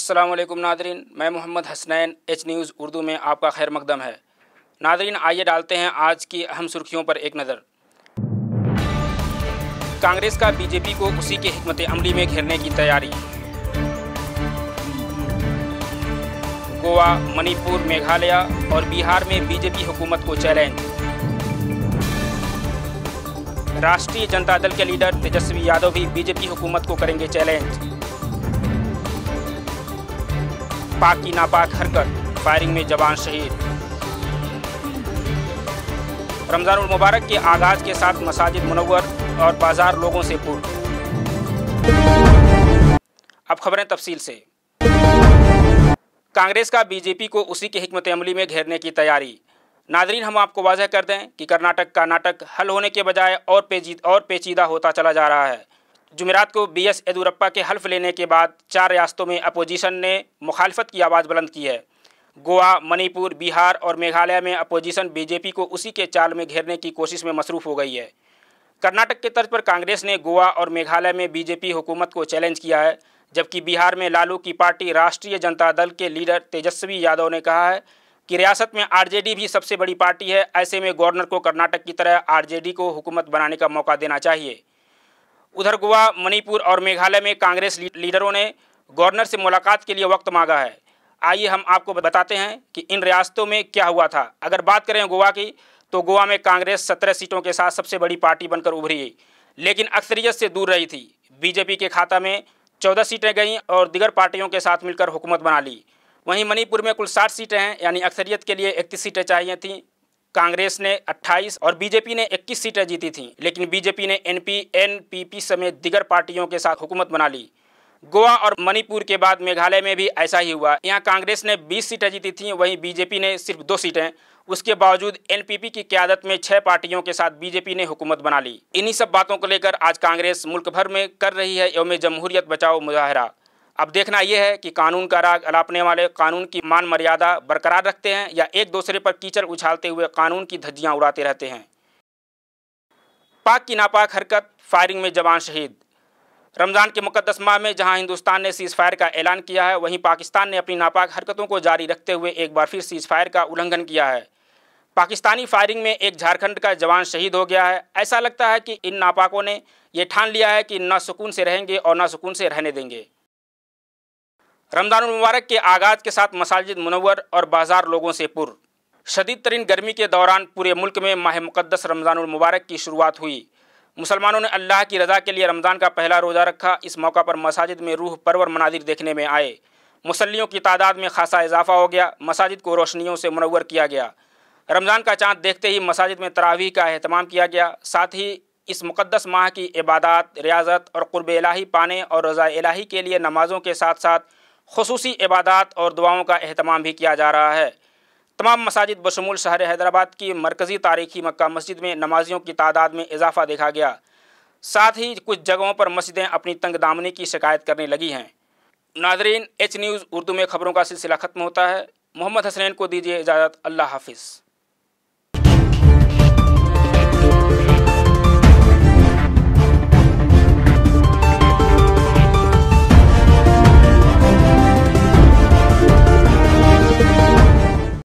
अस्सलाम वालेकुम नादरीन, मैं मोहम्मद हसनैन एच न्यूज़ उर्दू में आपका खैर मकदम है। नादरीन, आइए डालते हैं आज की अहम सुर्खियों पर एक नज़र। कांग्रेस का बीजेपी को उसी के हिकमत अमली में घेरने की तैयारी। गोवा, मणिपुर, मेघालय और बिहार में बीजेपी हुकूमत को चैलेंज। राष्ट्रीय जनता दल के लीडर तेजस्वी यादव भी बीजेपी हुकूमत को करेंगे चैलेंज। पाक की नापाक हरकत, फायरिंग में जवान शहीद। रमज़ानुल मुबारक के आगाज के साथ मसाजिद मुनव्वर और बाजार लोगों से पुर। अब खबरें तफसील से। कांग्रेस का बीजेपी को उसी के हिकमत अमली में घेरने की तैयारी। नादरीन, हम आपको वाज़ह कर दें कि कर्नाटक का नाटक हल होने के बजाय और पेचीदा होता चला जा रहा है। जुमेरात को BS येदियुरप्पा के हल्फ लेने के बाद 4 रियासतों में अपोजिशन ने मुखालफत की आवाज़ बुलंद की है। गोवा, मणिपुर, बिहार और मेघालय में अपोजिशन बीजेपी को उसी के चाल में घेरने की कोशिश में मसरूफ़ हो गई है। कर्नाटक के तर्ज पर कांग्रेस ने गोवा और मेघालय में बीजेपी हुकूमत को चैलेंज किया है, जबकि बिहार में लालू की पार्टी राष्ट्रीय जनता दल के लीडर तेजस्वी यादव ने कहा है कि रियासत में RJD भी सबसे बड़ी पार्टी है। ऐसे में गवर्नर को कर्नाटक की तरह RJD को हुकूमत बनाने का मौका देना चाहिए। उधर गोवा, मणिपुर और मेघालय में कांग्रेस लीडरों ने गवर्नर से मुलाकात के लिए वक्त मांगा है। आइए हम आपको बताते हैं कि इन रियासतों में क्या हुआ था। अगर बात करें गोवा की, तो गोवा में कांग्रेस 17 सीटों के साथ सबसे बड़ी पार्टी बनकर उभरी, लेकिन अक्सरियत से दूर रही थी। बीजेपी के खाता में 14 सीटें गईं और दीगर पार्टियों के साथ मिलकर हुकूमत बना ली। वहीं मणिपुर में कुल 60 सीटें हैं, यानी अक्सरियत के लिए 31 सीटें चाहिए थीं। कांग्रेस ने 28 और बीजेपी ने 21 सीटें जीती थीं, लेकिन बीजेपी ने NPP समेत दीगर पार्टियों के साथ हुकूमत बना ली। गोवा और मणिपुर के बाद मेघालय में भी ऐसा ही हुआ। यहाँ कांग्रेस ने 20 सीटें जीती थीं, वहीं बीजेपी ने सिर्फ 2 सीटें। उसके बावजूद NPP की क़यादत में 6 पार्टियों के साथ बीजेपी ने हुकूमत बना ली। इन्हीं सब बातों को लेकर आज कांग्रेस मुल्क भर में कर रही है यौम जमहूरियत बचाओ मुजाहरा। अब देखना यह है कि कानून का राग अलापने वाले कानून की मान मर्यादा बरकरार रखते हैं या एक दूसरे पर कीचड़ उछालते हुए कानून की धज्जियां उड़ाते रहते हैं। पाक की नापाक हरकत, फायरिंग में जवान शहीद। रमज़ान के मुक़द्दस माह में जहां हिंदुस्तान ने सीज़ फायर का ऐलान किया है, वहीं पाकिस्तान ने अपनी नापाक हरकतों को जारी रखते हुए एक बार फिर सीज़ फायर का उल्लंघन किया है। पाकिस्तानी फायरिंग में एक झारखंड का जवान शहीद हो गया है। ऐसा लगता है कि इन नापाकों ने यह ठान लिया है कि ना सुकून से रहेंगे और ना सुकून से रहने देंगे। रमज़ानुल मुबारक के आगाज़ के साथ मसाजिद मुनव्वर और बाजार लोगों से पुर। शदीद तरीन गर्मी के दौरान पूरे मुल्क में माह मुक़द्दस रमज़ानुल मुबारक की शुरुआत हुई। मुसलमानों ने अल्लाह की रज़ा के लिए रमज़ान का पहला रोज़ा रखा। इस मौका पर मसाजिद में रूह परवर मनादिर देखने में आए। मुसल्लियों की तादाद में खासा इजाफा हो गया। मसाजिद को रोशनियों से मुनव्वर किया गया। रमज़ान का चाँद देखते ही मसाजिद में तरावीह का एहतमाम किया गया। साथ ही इस मुक़द्दस माह की इबादत, रियाज़त और क़ुर्ब इलाही पाने और रज़ा इलाही के लिए नमाज़ों के साथ साथ खुसूसी इबादत और दुआओं का एहतमाम भी किया जा रहा है। तमाम मसाजिद बशमूल शहर हैदराबाद की मरकज़ी तारीख़ी मक्का मस्जिद में नमाजियों की तादाद में इजाफ़ा देखा गया। साथ ही कुछ जगहों पर मस्जिदें अपनी तंग दामनी की शिकायत करने लगी हैं। नादरीन, H न्यूज़ उर्दू में ख़बरों का सिलसिला ख़त्म होता है। मोहम्मद हसनैन को दीजिए इजाज़त। अल्लाह हाफ़िज़।